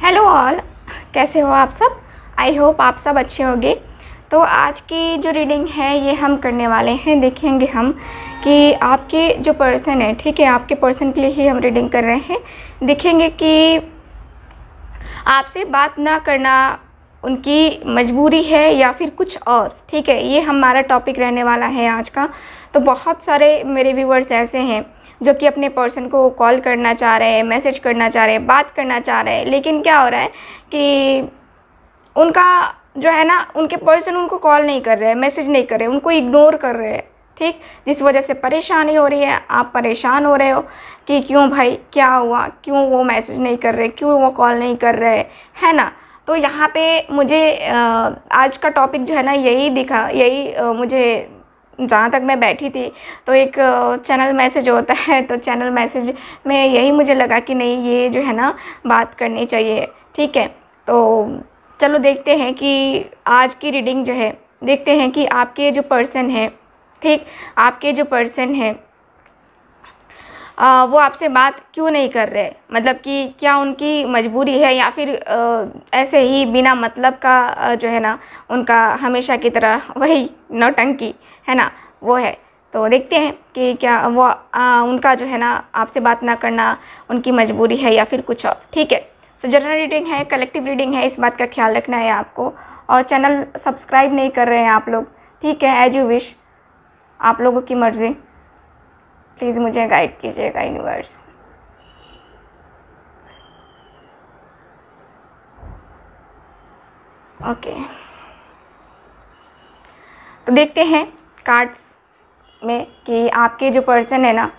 Hello all, कैसे हो आप सब। आई होप आप सब अच्छे होंगे। तो आज की जो रीडिंग है ये हम करने वाले हैं, देखेंगे हम कि आपके जो पर्सन है, ठीक है, आपके पर्सन के लिए ही हम रीडिंग कर रहे हैं। देखेंगे कि आपसे बात ना करना उनकी मजबूरी है या फिर कुछ और, ठीक है। ये हमारा टॉपिक रहने वाला है आज का। तो बहुत सारे मेरे व्यूवर्स ऐसे हैं जो कि अपने पर्सन को कॉल करना चाह रहे हैं, मैसेज करना चाह रहे हैं, बात करना चाह रहे हैं, लेकिन क्या हो रहा है कि उनका जो है ना, उनके पर्सन उनको कॉल नहीं कर रहे हैं, मैसेज नहीं कर रहे हैं, उनको इग्नोर कर रहे हैं, ठीक। जिस वजह से परेशानी हो रही है, आप परेशान हो रहे हो कि क्यों भाई, क्या हुआ, क्यों वो मैसेज नहीं कर रहे, क्यों वो कॉल नहीं कर रहे, है ना। तो यहाँ पे मुझे आज का टॉपिक जो है ना यही दिखा, मुझे जहाँ तक मैं बैठी थी तो एक चैनल मैसेज होता है, तो चैनल मैसेज में यही मुझे लगा कि नहीं, ये जो है ना बात करनी चाहिए, ठीक है। तो चलो देखते हैं कि आज की रीडिंग जो है, देखते हैं कि आपके जो पर्सन है, ठीक, आपके जो पर्सन है वो आपसे बात क्यों नहीं कर रहे। मतलब कि क्या उनकी मजबूरी है या फिर ऐसे ही बिना मतलब का जो है ना, उनका हमेशा की तरह वही नौटंकी है ना, वो है। तो देखते हैं कि क्या वो उनका जो है ना आपसे बात ना करना उनकी मजबूरी है या फिर कुछ और, ठीक है। सो जनरल रीडिंग है, कलेक्टिव रीडिंग है, इस बात का ख्याल रखना है आपको। और चैनल सब्सक्राइब नहीं कर रहे हैं आप लोग, ठीक है, एज यू विश, आप लोगों की मर्ज़ी। प्लीज़ मुझे गाइड कीजिएगा यूनिवर्स। ओके, तो देखते हैं कार्ड्स में कि आपके जो पर्सन है ना,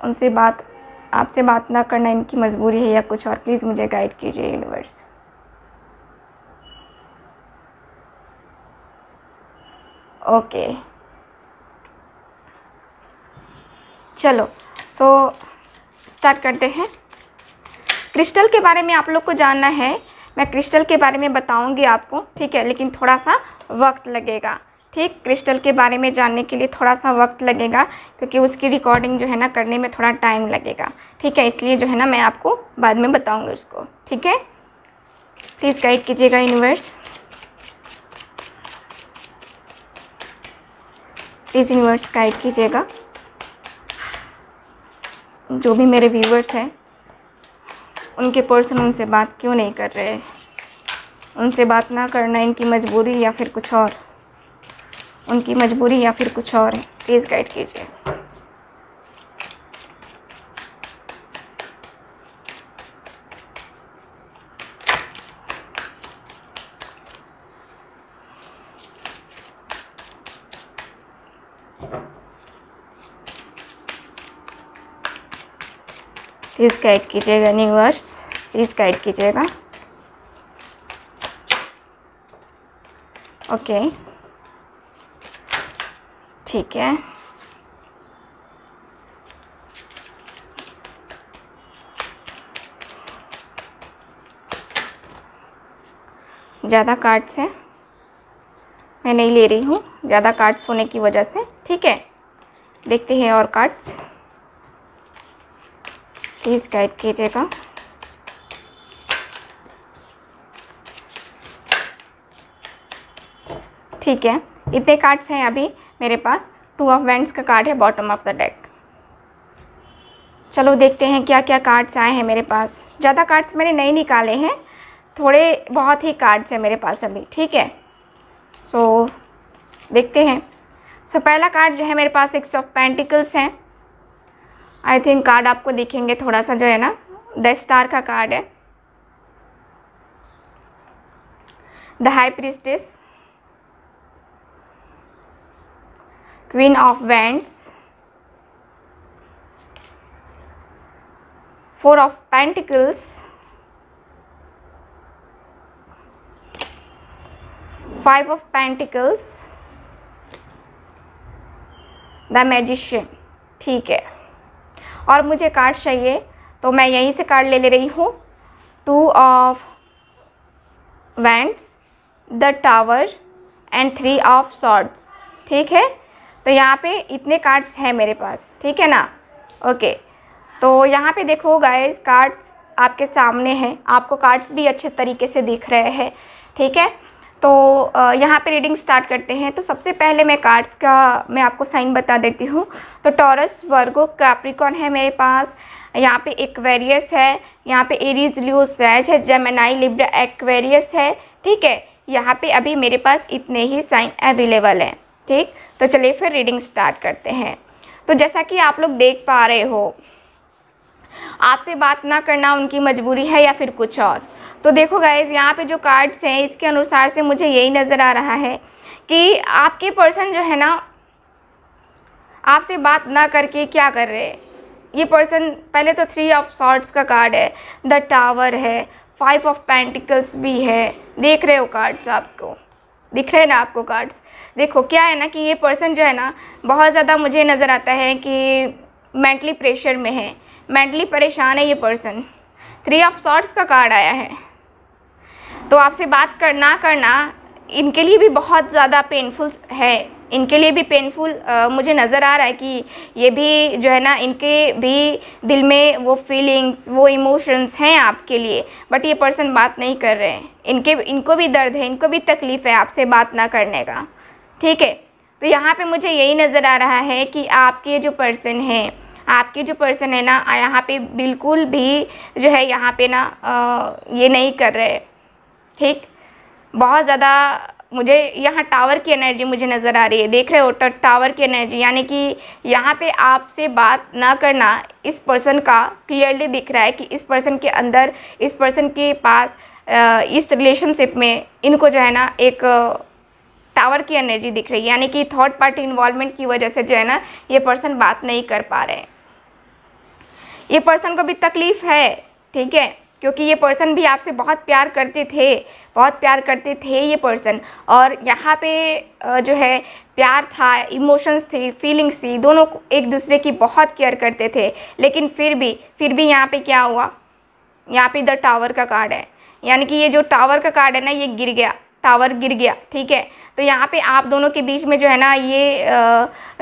उनसे आपसे बात ना करना इनकी मजबूरी है या कुछ और। प्लीज़ मुझे गाइड कीजिए यूनिवर्स। ओके, चलो स्टार्ट करते हैं। क्रिस्टल के बारे में आप लोग को जानना है, मैं क्रिस्टल के बारे में बताऊंगी आपको, ठीक है, लेकिन थोड़ा सा वक्त लगेगा, ठीक। क्रिस्टल के बारे में जानने के लिए थोड़ा सा वक्त लगेगा, क्योंकि उसकी रिकॉर्डिंग जो है ना करने में थोड़ा टाइम लगेगा, ठीक है। इसलिए जो है ना मैं आपको बाद में बताऊंगी उसको, ठीक है। प्लीज़ गाइड कीजिएगा यूनिवर्स, प्लीज़ यूनिवर्स गाइड कीजिएगा। जो भी मेरे व्यूवर्स हैं, उनके पर्सन उनसे बात क्यों नहीं कर रहे, उनसे बात ना करना इनकी मजबूरी या फिर कुछ और, उनकी मजबूरी या फिर कुछ और है। प्लीज़ गाइड कीजिए। प्लीज़ गाइड कीजिएगा यूनिवर्स, प्लीज़ गाइड कीजिएगा। ओके, ठीक है। ज़्यादा कार्ड्स हैं, मैं नहीं ले रही हूँ ज़्यादा कार्ड्स होने की वजह से, ठीक है। देखते हैं और कार्ड्स, प्लीज़ गाइड कीजिएगा। ठीक है, इतने कार्ड्स हैं अभी मेरे पास। 2 ऑफ वैंड्स का कार्ड है बॉटम ऑफ द डेक। चलो देखते हैं क्या क्या कार्ड्स आए हैं मेरे पास। ज़्यादा कार्ड्स मैंने नहीं निकाले हैं, थोड़े बहुत ही कार्ड्स हैं मेरे पास अभी, ठीक है। सो देखते हैं। पहला कार्ड जो है मेरे पास 6 ऑफ पेंटिकल्स हैं। आई थिंक कार्ड आपको दिखेंगे थोड़ा सा जो है ना, द स्टार का कार्ड है, the high priestess, queen of wands, 4 of pentacles, 5 of pentacles, the magician, ठीक है। और मुझे कार्ड चाहिए तो मैं यहीं से कार्ड ले रही हूँ। 2 of wands, the tower and 3 of swords, ठीक है। तो यहाँ पे इतने कार्ड्स हैं मेरे पास, ठीक है ना। ओके, तो यहाँ पे देखो गाइस, कार्ड्स आपके सामने हैं, आपको कार्ड्स भी अच्छे तरीके से दिख रहे हैं, ठीक है। तो यहाँ पे रीडिंग स्टार्ट करते हैं। तो सबसे पहले मैं कार्ड्स का मैं आपको साइन बता देती हूँ। तो टॉरस, वर्गो, कैप्रिकॉर्न है मेरे पास, यहाँ पे एक्वेरियस है, यहाँ पे एरीज, लियो, सैज है, जेमिनी, लिब्रा, एक्वेरियस है, ठीक है। यहाँ पे अभी मेरे पास इतने ही साइन अवेलेबल हैं, ठीक। तो चलिए फिर रीडिंग स्टार्ट करते हैं। तो जैसा कि आप लोग देख पा रहे हो, आपसे बात ना करना उनकी मजबूरी है या फिर कुछ और। तो देखो गाइज, यहाँ पे जो कार्ड्स हैं इसके अनुसार से मुझे यही नज़र आ रहा है कि आपके पर्सन जो है ना, आपसे बात ना करके क्या कर रहे हैं। ये पर्सन, पहले तो 3 ऑफ सॉर्ड्स का कार्ड है, द टावर है, 5 ऑफ पेंटिकल्स भी है। देख रहे हो कार्ड्स, आपको दिख रहे हैं ना आपको कार्ड्स। देखो क्या है ना कि ये पर्सन जो है ना बहुत ज़्यादा मुझे नज़र आता है कि मेंटली प्रेशर में है, मेंटली परेशान है ये पर्सन। 3 ऑफ सॉर्ड्स का कार्ड आया है। तो आपसे बात करना इनके लिए भी बहुत ज़्यादा पेनफुल है, इनके लिए भी पेनफुल मुझे नज़र आ रहा है कि ये भी जो है ना, इनके भी दिल में वो फीलिंग्स, वो इमोशंस हैं आपके लिए, बट ये पर्सन बात नहीं कर रहे हैं। इनको भी दर्द है, इनको भी तकलीफ़ है आपसे बात ना करने का, ठीक है। तो यहाँ पे मुझे यही नज़र आ रहा है कि आपके जो पर्सन है ना, यहाँ पे बिल्कुल भी जो है यहाँ पे ना ये नहीं कर रहे, ठीक। बहुत ज़्यादा मुझे यहाँ टावर की एनर्जी मुझे नज़र आ रही है। देख रहे हो टावर की एनर्जी, यानी कि यहाँ पे आपसे बात ना करना इस पर्सन का क्लियरली दिख रहा है कि इस पर्सन के अंदर, इस पर्सन के पास इस रिलेशनशिप में इनको जो है ना एक टावर की एनर्जी दिख रही है, यानी कि थर्ड पार्टी इन्वॉल्वमेंट की वजह से जो है ना ये पर्सन बात नहीं कर पा रहे हैं। ये पर्सन को भी तकलीफ़ है, ठीक है, क्योंकि ये पर्सन भी आपसे बहुत प्यार करते थे ये पर्सन। और यहाँ पे जो है प्यार था, इमोशंस थी, फीलिंग्स थी, दोनों एक दूसरे की बहुत केयर करते थे। लेकिन फिर भी यहाँ पे क्या हुआ, यहाँ पे इधर टावर का कार्ड है, यानी कि ये जो टावर का कार्ड है ना, ये गिर गया, टावर गिर गया, ठीक है। तो यहाँ पे आप दोनों के बीच में जो है ना ये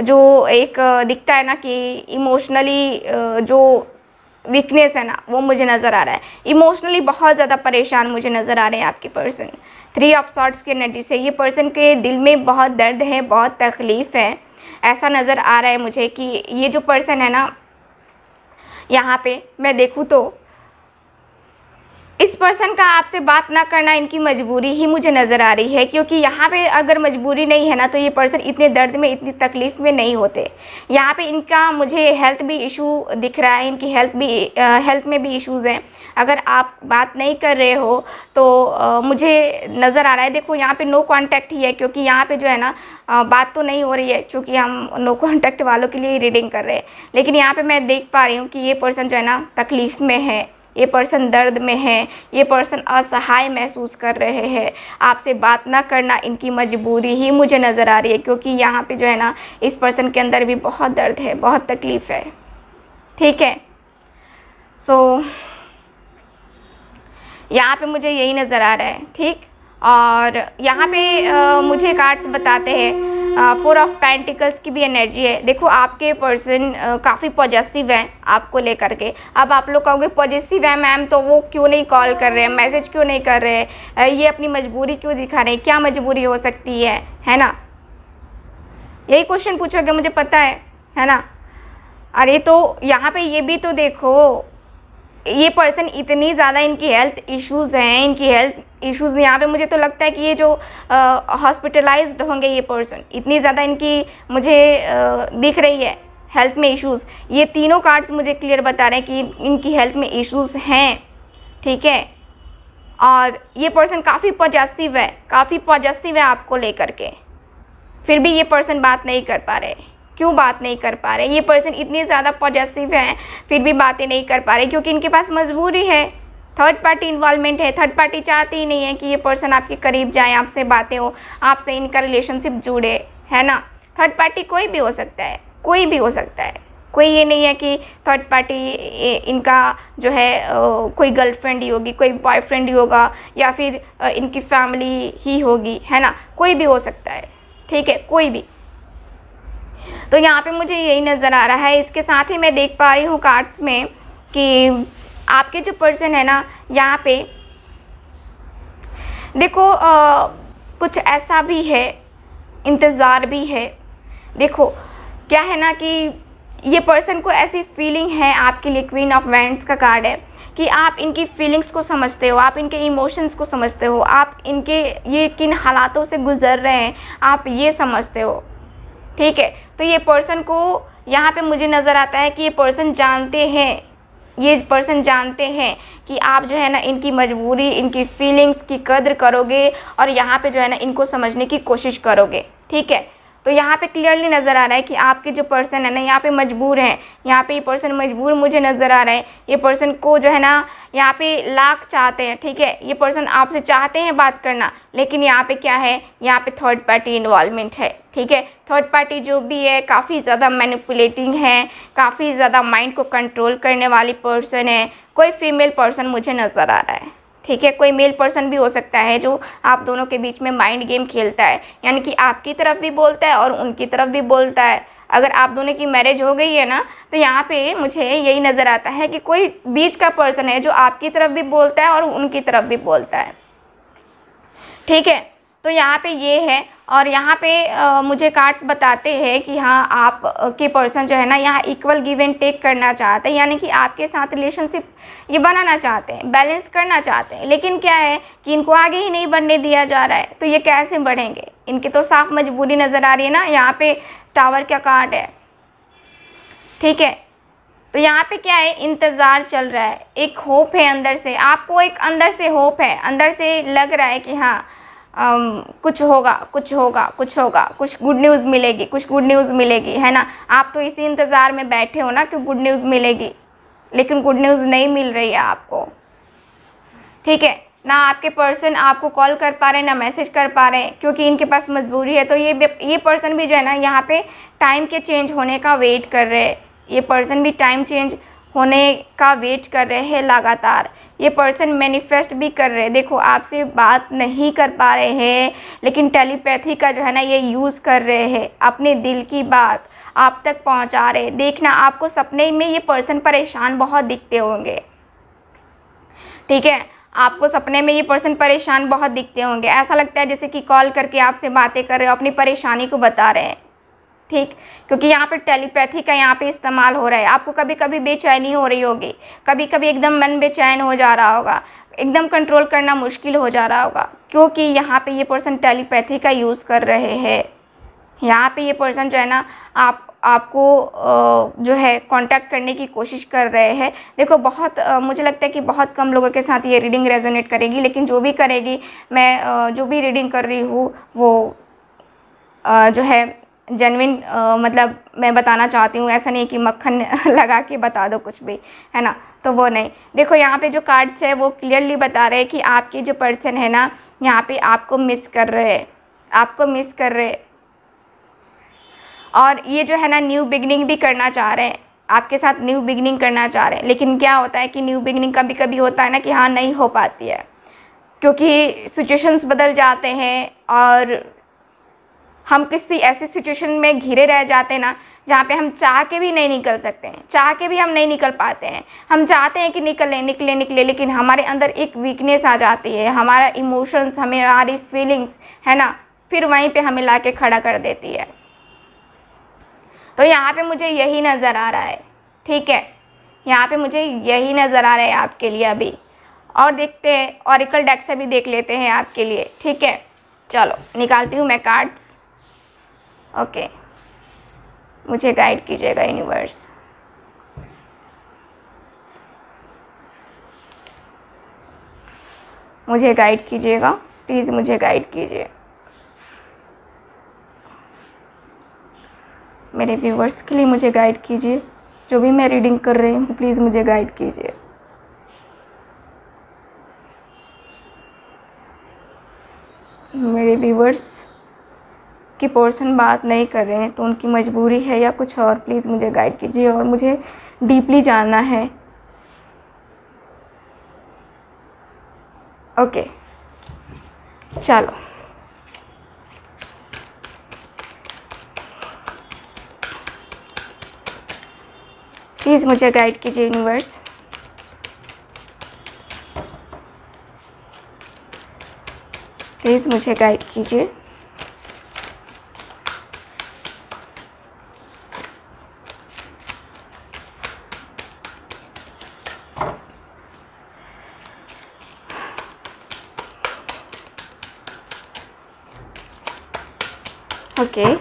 जो एक दिखता है ना कि इमोशनली जो वीकनेस है ना, वो मुझे नज़र आ रहा है। इमोशनली बहुत ज़्यादा परेशान मुझे नज़र आ रहे हैं आपके पर्सन। 3 ऑफ सॉर्ड्स की एनर्जी से ये पर्सन के दिल में बहुत दर्द है, बहुत तकलीफ़ है। ऐसा नज़र आ रहा है मुझे कि ये जो पर्सन है ना, यहाँ पे मैं देखूँ तो इस पर्सन का आपसे बात ना करना इनकी मजबूरी ही मुझे नज़र आ रही है, क्योंकि यहाँ पे अगर मजबूरी नहीं है ना तो ये पर्सन इतने दर्द में, इतनी तकलीफ़ में नहीं होते। यहाँ पे इनका मुझे हेल्थ भी इशू दिख रहा है, इनकी हेल्थ में भी इश्यूज़ हैं। अगर आप बात नहीं कर रहे हो तो मुझे नज़र आ रहा है। देखो यहाँ पे नो कांटेक्ट ही है, क्योंकि यहाँ पे जो है ना बात तो नहीं हो रही है, क्योंकि हम नो कांटेक्ट वालों के लिए रीडिंग कर रहे हैं। लेकिन यहाँ पर मैं देख पा रही हूँ कि ये पर्सन जो है ना तकलीफ़ में है, ये पर्सन दर्द में है, ये पर्सन असहाय महसूस कर रहे हैं। आपसे बात ना करना इनकी मजबूरी ही मुझे नज़र आ रही है, क्योंकि यहाँ पे जो है ना इस पर्सन के अंदर भी बहुत दर्द है, बहुत तकलीफ़ है, ठीक है। सो यहाँ पे मुझे यही नज़र आ रहा है, ठीक। और यहाँ पे मुझे कार्ड्स बताते हैं 4 ऑफ पेंटिकल्स की भी एनर्जी है। देखो आपके पर्सन काफ़ी पॉजिटिव हैं आपको लेकर के। अब आप लोग कहोगे पॉजिटिव है मैम, तो वो क्यों नहीं कॉल कर रहे हैं, मैसेज क्यों नहीं कर रहे हैं, ये अपनी मजबूरी क्यों दिखा रहे हैं, क्या मजबूरी हो सकती है ना। यही क्वेश्चन पूछोगे, मुझे पता है ना। अरे तो यहाँ पे ये भी तो देखो, ये पर्सन इतनी ज़्यादा इनकी हेल्थ इश्यूज़ हैं, इनकी हेल्थ इश्यूज़ यहाँ पे मुझे तो लगता है कि ये जो हॉस्पिटलाइज्ड होंगे ये पर्सन, इतनी ज़्यादा इनकी मुझे दिख रही है हेल्थ में इश्यूज़। ये तीनों कार्ड्स मुझे क्लियर बता रहे हैं कि इनकी हेल्थ में इश्यूज़ हैं, ठीक है। और ये पर्सन काफ़ी पॉजिटिव है आपको लेकर के, फिर भी ये पर्सन बात नहीं कर पा रहे। क्यों बात नहीं कर पा रहे? ये पर्सन इतनी ज़्यादा पॉजिटिव हैं फिर भी बातें नहीं कर पा रहे, क्योंकि इनके पास मजबूरी है, थर्ड पार्टी इन्वॉल्वमेंट है। थर्ड पार्टी चाहती ही नहीं है कि ये पर्सन आपके करीब जाए, आपसे बातें हो, आपसे इनका रिलेशनशिप जुड़े, है ना। थर्ड पार्टी कोई भी हो सकता है, कोई भी हो सकता है, कोई ये नहीं है कि थर्ड पार्टी इनका जो है कोई गर्लफ्रेंड ही होगी, कोई बॉयफ्रेंड ही होगा, या फिर इनकी फैमिली ही होगी, है ना। कोई भी हो सकता है, ठीक है, कोई भी। तो यहाँ पे मुझे यही नज़र आ रहा है। इसके साथ ही मैं देख पा रही हूँ कार्ड्स में कि आपके जो पर्सन है ना यहाँ पे देखो कुछ ऐसा भी है, इंतज़ार भी है। देखो क्या है ना कि ये पर्सन को ऐसी फीलिंग है आपके लिए, क्वीन ऑफ वैंड्स का कार्ड है, कि आप इनकी फीलिंग्स को समझते हो, आप इनके इमोशंस को समझते हो, आप इनके ये किन हालातों से गुजर रहे हैं आप ये समझते हो। ठीक है, तो ये पर्सन को यहाँ पे मुझे नज़र आता है कि ये पर्सन जानते हैं, ये पर्सन जानते हैं कि आप जो है ना इनकी मजबूरी, इनकी फीलिंग्स की कद्र करोगे और यहाँ पे जो है ना इनको समझने की कोशिश करोगे। ठीक है, तो यहाँ पे क्लियरली नज़र आ रहा है कि आपके जो पर्सन है ना यहाँ पे मजबूर हैं, यहाँ पे ये पर्सन मजबूर मुझे नज़र आ रहा है। ये पर्सन को जो है ना यहाँ पे लाख चाहते हैं। ठीक है, ये पर्सन आपसे चाहते हैं बात करना, लेकिन यहाँ पे क्या है, यहाँ पे थर्ड पार्टी इन्वॉल्वमेंट है। ठीक है, थर्ड पार्टी जो भी है काफ़ी ज़्यादा मैनिपुलेटिंग है, काफ़ी ज़्यादा माइंड को कंट्रोल करने वाली पर्सन है। कोई फीमेल पर्सन मुझे नज़र आ रहा है। ठीक है, कोई मेल पर्सन भी हो सकता है जो आप दोनों के बीच में माइंड गेम खेलता है, यानी कि आपकी तरफ भी बोलता है और उनकी तरफ भी बोलता है। अगर आप दोनों की मैरिज हो गई है ना, तो यहाँ पे मुझे यही नज़र आता है कि कोई बीच का पर्सन है जो आपकी तरफ भी बोलता है और उनकी तरफ भी बोलता है। ठीक है, तो यहाँ पे ये है। और यहाँ पे मुझे कार्ड्स बताते हैं कि हाँ आप के पर्सन जो है ना यहाँ इक्वल गिव एंड टेक करना चाहते हैं, यानी कि आपके साथ रिलेशनशिप ये बनाना चाहते हैं, बैलेंस करना चाहते हैं, लेकिन क्या है कि इनको आगे ही नहीं बढ़ने दिया जा रहा है। तो ये कैसे बढ़ेंगे, इनकी तो साफ मजबूरी नज़र आ रही है ना। यहाँ पे टावर का कार्ड है। ठीक है, तो यहाँ पे क्या है, इंतज़ार चल रहा है, एक होप है अंदर से, आपको एक अंदर से होप है, अंदर से लग रहा है कि हाँ कुछ होगा, कुछ होगा, कुछ होगा, कुछ गुड न्यूज़ मिलेगी, कुछ गुड न्यूज़ मिलेगी, है ना। आप तो इसी इंतज़ार में बैठे हो ना कि गुड न्यूज़ मिलेगी, लेकिन गुड न्यूज़ नहीं मिल रही है आपको। ठीक है, ना आपके पर्सन आपको कॉल कर पा रहे हैं, ना मैसेज कर पा रहे हैं, क्योंकि इनके पास मजबूरी है। तो ये पर्सन भी जो है ना यहाँ पे टाइम के चेंज होने का वेट कर रहे हैं। ये पर्सन भी टाइम चेंज होने का वेट कर रहे हैं लगातार। ये पर्सन मैनिफेस्ट भी कर रहे हैं। देखो आपसे बात नहीं कर पा रहे हैं, लेकिन टेलीपैथी का जो है ना ये यूज़ कर रहे हैं, अपने दिल की बात आप तक पहुंचा रहे हैं। देखना आपको सपने में ये पर्सन परेशान बहुत दिखते होंगे। ठीक है, आपको सपने में ये पर्सन परेशान बहुत दिखते होंगे। ऐसा लगता है जैसे कि कॉल करके आपसे बातें कर रहे हो, अपनी परेशानी को बता रहे हैं। ठीक, क्योंकि यहाँ पे टेलीपैथी का यहाँ पे इस्तेमाल हो रहा है। आपको कभी कभी बेचैनी हो रही होगी, कभी कभी एकदम मन बेचैन हो जा रहा होगा, एकदम कंट्रोल करना मुश्किल हो जा रहा होगा, क्योंकि यहाँ पे ये पर्सन टेलीपैथी का यूज़ कर रहे हैं। यहाँ पे ये पर्सन जो है ना आपको जो है कांटेक्ट करने की कोशिश कर रहे हैं। देखो बहुत मुझे लगता है कि बहुत कम लोगों के साथ ये रीडिंग रेजोनेट करेगी, लेकिन जो भी करेगी, मैं जो भी रीडिंग कर रही हूँ वो जो है जेन्युइन मतलब मैं बताना चाहती हूँ। ऐसा नहीं कि मक्खन लगा के बता दो कुछ भी, है ना, तो वो नहीं। देखो यहाँ पे जो कार्ड्स है वो क्लियरली बता रहे हैं कि आपके जो पर्सन है ना यहाँ पे आपको मिस कर रहे हैं, आपको मिस कर रहे हैं, और ये जो है ना न्यू बिगनिंग भी करना चाह रहे हैं, आपके साथ न्यू बिगनिंग करना चाह रहे हैं। लेकिन क्या होता है कि न्यू बिगनिंग कभी कभी होता है ना कि हाँ नहीं हो पाती है, क्योंकि सिचुएशंस बदल जाते हैं और हम किसी ऐसी सिचुएशन में घिरे रह जाते हैं ना जहाँ पे हम चाह के भी नहीं निकल सकते हैं, चाह के भी हम नहीं निकल पाते हैं। हम चाहते हैं कि निकले निकले निकले, लेकिन हमारे अंदर एक वीकनेस आ जाती है, हमारा इमोशंस, हमारी फीलिंग्स है ना, फिर वहीं पे हमें ला के खड़ा कर देती है। तो यहाँ पे मुझे यही नज़र आ रहा है। ठीक है, यहाँ पे मुझे यही नज़र आ रहा है आपके लिए अभी। और देखते हैं, ऑरिकल डेक से भी देख लेते हैं आपके लिए। ठीक है, चलो निकालती हूँ मैं कार्ड्स। ओके, मुझे गाइड कीजिएगा यूनिवर्स। मुझे गाइड कीजिएगा प्लीज़, मुझे गाइड कीजिए। मेरे व्यूवर्स के लिए मुझे गाइड कीजिए, जो भी मैं रीडिंग कर रही हूँ प्लीज़ मुझे गाइड कीजिए। मेरे व्यूवर्स की पर्सन बात नहीं कर रहे हैं तो उनकी मजबूरी है या कुछ और, प्लीज़ मुझे गाइड कीजिए और मुझे डीपली जानना है। ओके, चलो प्लीज़ मुझे गाइड कीजिए यूनिवर्स। प्लीज़ मुझे गाइड कीजिए। ओके,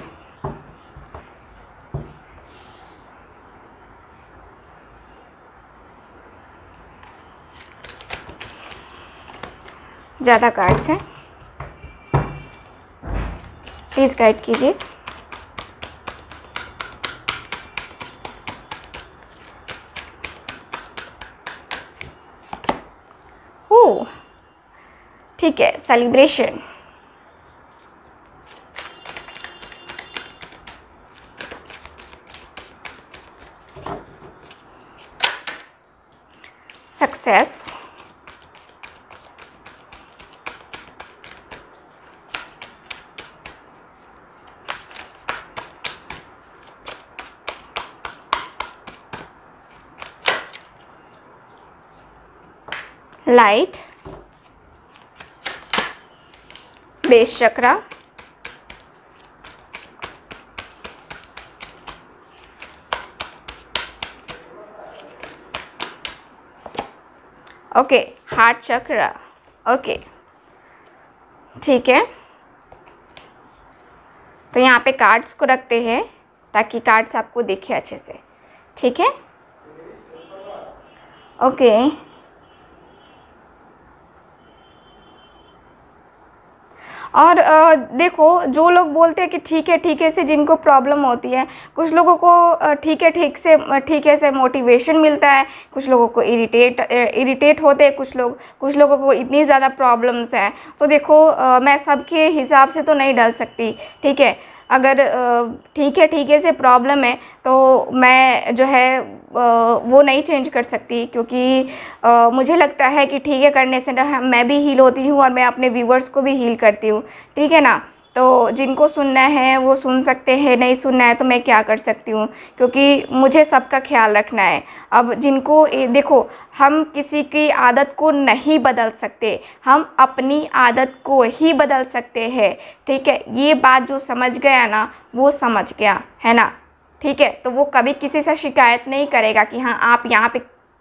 ज़्यादा कार्ड्स हैं, प्लीज़ गाइड कीजिए। ओह ठीक है, सेलिब्रेशन, सक्सेस, लाइट, बेस चक्रा, ओके, हार्ट चक्र, ओके ठीक है। तो यहाँ पे कार्ड्स को रखते हैं ताकि कार्ड्स आपको दिखे अच्छे से, ठीक है। ओके, और देखो, जो लोग बोलते हैं कि ठीक है से जिनको प्रॉब्लम होती है, कुछ लोगों को ठीक है से मोटिवेशन मिलता है, कुछ लोगों को इरिटेट होते हैं, कुछ लोगों को इतनी ज़्यादा प्रॉब्लम्स हैं। तो देखो, मैं सबके हिसाब से तो नहीं डाल सकती, ठीक है। अगर ठीक है से प्रॉब्लम है तो मैं जो है वो नहीं चेंज कर सकती, क्योंकि मुझे लगता है कि ठीक है करने से ना मैं भी हील होती हूँ और मैं अपने व्यूवर्स को भी हील करती हूँ, ठीक है ना। तो जिनको सुनना है वो सुन सकते हैं, नहीं सुनना है तो मैं क्या कर सकती हूँ, क्योंकि मुझे सबका ख्याल रखना है। अब जिनको देखो, हम किसी की आदत को नहीं बदल सकते, हम अपनी आदत को ही बदल सकते हैं, ठीक है। ये बात जो समझ गया ना वो समझ गया है ना, ठीक है। तो वो कभी किसी से शिकायत नहीं करेगा कि हाँ आप यहाँ पे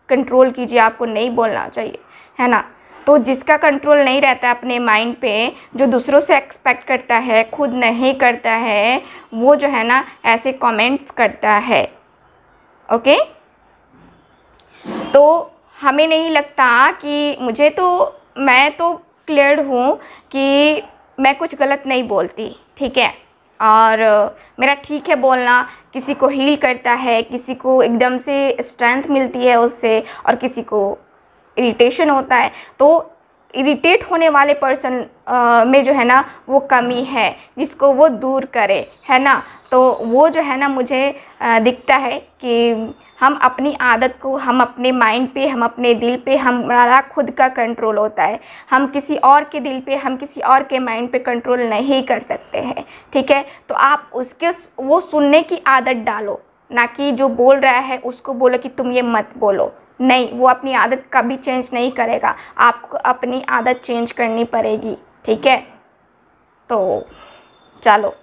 कंट्रोल कीजिए, आपको नहीं बोलना चाहिए, है ना। तो जिसका कंट्रोल नहीं रहता है अपने माइंड पे, जो दूसरों से एक्सपेक्ट करता है खुद नहीं करता है, वो जो है ना ऐसे कमेंट्स करता है, ओके। तो हमें नहीं लगता कि मैं तो क्लियर हूँ कि मैं कुछ गलत नहीं बोलती, ठीक है। और मेरा ठीक है बोलना किसी को हील करता है, किसी को एकदम से स्ट्रेंथ मिलती है उससे, और किसी को इरिटेशन होता है। तो इरिटेट होने वाले पर्सन में जो है ना वो कमी है जिसको वो दूर करे, है ना। तो वो जो है ना मुझे दिखता है कि हम अपनी आदत को, हम अपने माइंड पे, हम अपने दिल पे, हमारा खुद का कंट्रोल होता है। हम किसी और के दिल पे, हम किसी और के माइंड पे कंट्रोल नहीं कर सकते हैं, ठीक है। तो आप वो सुनने की आदत डालो, ना कि जो बोल रहा है उसको बोलो कि तुम ये मत बोलो। नहीं, वो अपनी आदत कभी चेंज नहीं करेगा, आपको अपनी आदत चेंज करनी पड़ेगी, ठीक है। तो चलो,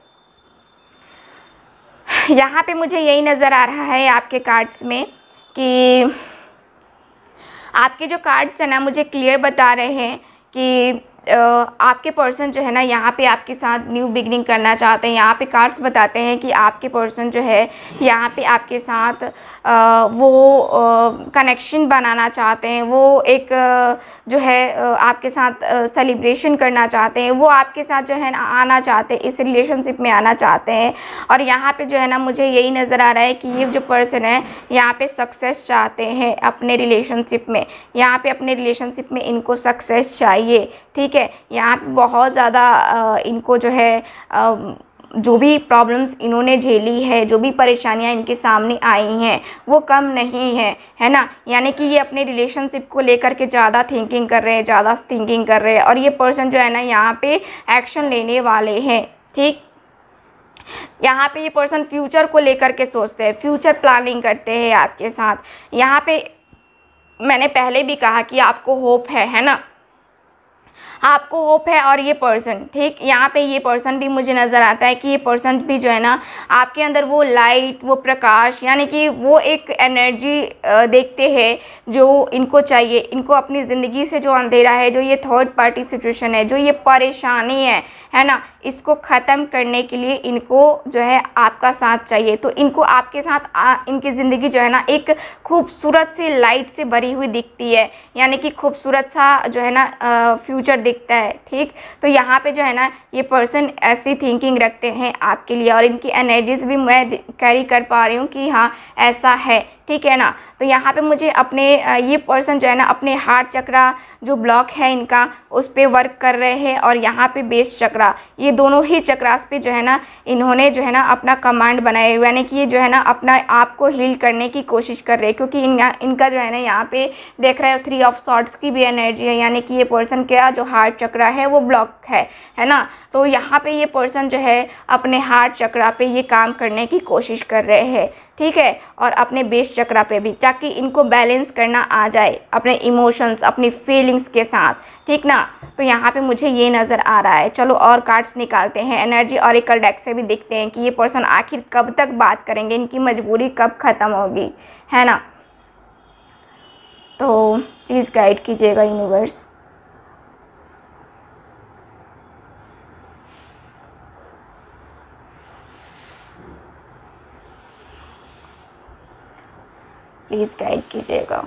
यहाँ पे मुझे यही नज़र आ रहा है आपके कार्ड्स में कि आपके जो कार्ड्स हैं ना मुझे क्लियर बता रहे हैं कि आपके पर्सन जो है ना यहाँ पे आपके साथ न्यू बिगनिंग करना चाहते हैं। यहाँ पे कार्ड्स बताते हैं कि आपके पर्सन जो है यहाँ पे आपके साथ वो कनेक्शन बनाना चाहते हैं, वो एक जो है आपके साथ सेलिब्रेशन करना चाहते हैं, वो आपके साथ जो है ना आना चाहते हैं, इस रिलेशनशिप में आना चाहते हैं। और यहाँ पे जो है ना मुझे यही नज़र आ रहा है कि ये जो पर्सन है यहाँ पे सक्सेस चाहते हैं अपने रिलेशनशिप में, यहाँ पे अपने रिलेशनशिप में इनको सक्सेस चाहिए, ठीक है। यहाँ पे बहुत ज़्यादा इनको जो है जो भी प्रॉब्लम्स इन्होंने झेली है, जो भी परेशानियां इनके सामने आई हैं वो कम नहीं है, है ना। यानी कि ये अपने रिलेशनशिप को लेकर के ज़्यादा थिंकिंग कर रहे हैं, और ये पर्सन जो है ना यहाँ पे एक्शन लेने वाले हैं, ठीक। यहाँ पे ये पर्सन फ्यूचर को लेकर के सोचते हैं, फ्यूचर प्लानिंग करते हैं आपके साथ। यहाँ पे मैंने पहले भी कहा कि आपको होप है ना, आपको होप है। और ये पर्सन, ठीक, यहाँ पे ये पर्सन भी मुझे नज़र आता है कि ये पर्सन भी जो है ना आपके अंदर वो लाइट, वो प्रकाश, यानी कि वो एक एनर्जी देखते हैं जो इनको चाहिए। इनको अपनी ज़िंदगी से जो अंधेरा है, जो ये थर्ड पार्टी सिचुएशन है, जो ये परेशानी है ना, इसको ख़त्म करने के लिए इनको जो है आपका साथ चाहिए। तो इनको आपके साथ इनकी ज़िंदगी जो है ना एक खूबसूरत सी लाइट से भरी हुई दिखती है, यानी कि खूबसूरत सा जो है ना फ्यूचर दिखता है, ठीक। तो यहाँ पे जो है ना ये पर्सन ऐसी थिंकिंग रखते हैं आपके लिए, और इनकी एनर्जीज भी मैं कैरी कर पा रही हूँ कि हाँ ऐसा है, ठीक है ना। तो यहाँ पे मुझे अपने ये पर्सन जो है ना अपने हार्ट चक्रा जो ब्लॉक है इनका, उस पे वर्क कर रहे हैं, और यहाँ पे बेस चक्रा, ये दोनों ही चक्रास पे जो है ना इन्होंने जो है ना अपना कमांड बनाए हुए, यानी कि ये जो है ना अपना आप को हील करने की कोशिश कर रहे हैं। क्योंकि इनका जो है ना यहाँ पे देख रहे हो 3 ऑफ सॉर्ड्स की भी एनर्जी है, यानी कि ये पर्सन का जो हार्ट चक्रा है वो ब्लॉक है ना। तो यहाँ पे ये पर्सन जो है अपने हार्ट चक्रा पे ये काम करने की कोशिश कर रहे हैं, ठीक है, और अपने बेस चक्रा पे भी, ताकि इनको बैलेंस करना आ जाए अपने इमोशंस, अपनी फीलिंग्स के साथ, ठीक ना। तो यहाँ पे मुझे ये नज़र आ रहा है। चलो और कार्ड्स निकालते हैं, एनर्जी ऑरेकल डेक से भी देखते हैं कि ये पर्सन आखिर कब तक बात करेंगे, इनकी मजबूरी कब ख़त्म होगी, है ना। तो प्लीज़ गाइड कीजिएगा यूनिवर्स। प्लीज़ गाइड कीजिएगा।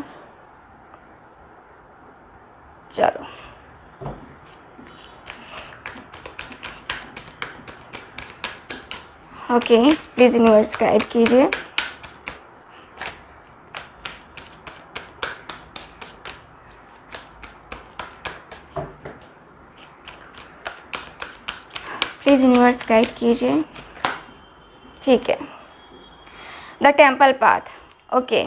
चलो ओके, प्लीज़ यूनिवर्स गाइड कीजिए। प्लीज़ यूनिवर्स गाइड कीजिए, ठीक है। The temple path, okay.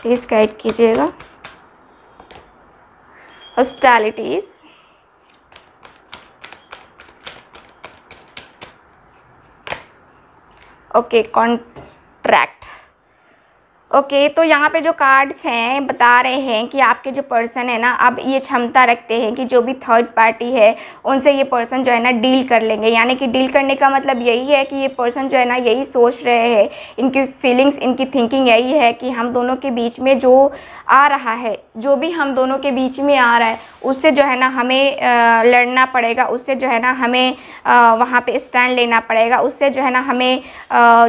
Please guide कीजिएगा। Hostilities, okay. Contract, okay. तो यहाँ पे जो कार्ड्स हैं बता रहे हैं कि आपके जो पर्सन है ना अब ये क्षमता रखते हैं कि जो भी थर्ड पार्टी है उनसे ये पर्सन जो है ना डील कर लेंगे। यानी कि डील करने का मतलब यही है कि ये पर्सन जो है ना यही सोच रहे हैं, इनकी फीलिंग्स, इनकी थिंकिंग यही है कि हम दोनों के बीच में जो आ रहा है, जो भी हम दोनों के बीच में आ रहा है, उससे जो है ना हमें लड़ना पड़ेगा, उससे जो है ना हमें वहाँ पे स्टैंड लेना पड़ेगा, उससे जो है ना हमें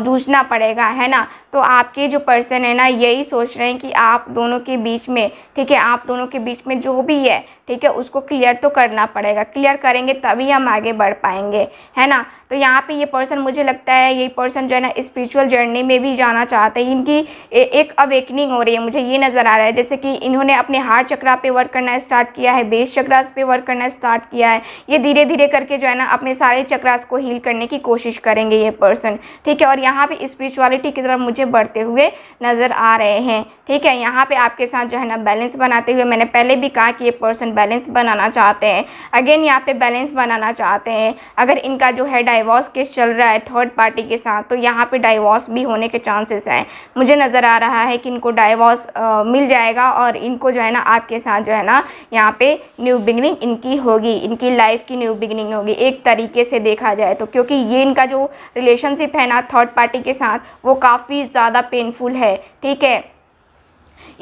जूझना पड़ेगा, है ना। तो आपके जो पर्सन है ना यही सोच रहे हैं कि आप दोनों के बीच में, ठीक है, आप दोनों के बीच में जो भी है, ठीक है, उसको क्लियर तो करना पड़ेगा। क्लियर करेंगे तभी हम आगे बढ़ पाएंगे, है ना। तो यहाँ पे ये पर्सन, मुझे लगता है ये पर्सन जो है ना स्पिरिचुअल जर्नी में भी जाना चाहते हैं। इनकी एक अवेकनिंग हो रही है, मुझे ये नज़र आ रहा है, जैसे कि इन्होंने अपने हार्ट चक्रा पे वर्क करना स्टार्ट किया है, बेस चक्रास पे वर्क करना स्टार्ट किया है। ये धीरे धीरे करके जो है ना अपने सारे चक्रास को हील करने की कोशिश करेंगे ये पर्सन, ठीक है। और यहाँ पे स्पिरिचुअलिटी की तरफ मुझे बढ़ते हुए नज़र आ रहे हैं, ठीक है। यहाँ पे आपके साथ जो है ना बैलेंस बनाते हुए, मैंने पहले भी कहा कि ये पर्सन बैलेंस बनाना चाहते हैं, अगेन यहाँ पे बैलेंस बनाना चाहते हैं। अगर इनका जो है डाइवोर्स केस चल रहा है थर्ड पार्टी के साथ, तो यहाँ पे डाइवोर्स भी होने के चांसेस हैं। मुझे नज़र आ रहा है कि इनको डाइवोर्स मिल जाएगा, और इनको जो है ना आपके साथ जो है ना यहाँ पे न्यू बिगनिंग इनकी होगी, इनकी लाइफ की न्यू बिगनिंग होगी एक तरीके से देखा जाए तो। क्योंकि ये इनका जो रिलेशनशिप है ना थर्ड पार्टी के साथ, वो काफ़ी ज़्यादा पेनफुल है, ठीक है।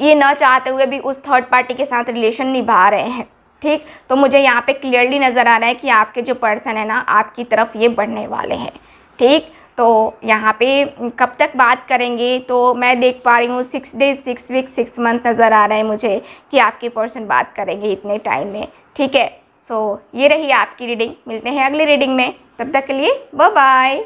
ये ना चाहते हुए भी उस थर्ड पार्टी के साथ रिलेशन निभा रहे हैं, ठीक। तो मुझे यहाँ पे क्लियरली नज़र आ रहा है कि आपके जो पर्सन है ना आपकी तरफ ये बढ़ने वाले हैं, ठीक। तो यहाँ पे कब तक बात करेंगे, तो मैं देख पा रही हूँ 6 डेज 6 वीक 6 मंथ नज़र आ रहा है मुझे कि आपके पर्सन बात करेंगे इतने टाइम में, ठीक है। सो ये रही आपकी रीडिंग। मिलते हैं अगली रीडिंग में, तब तक के लिए बाय बाय।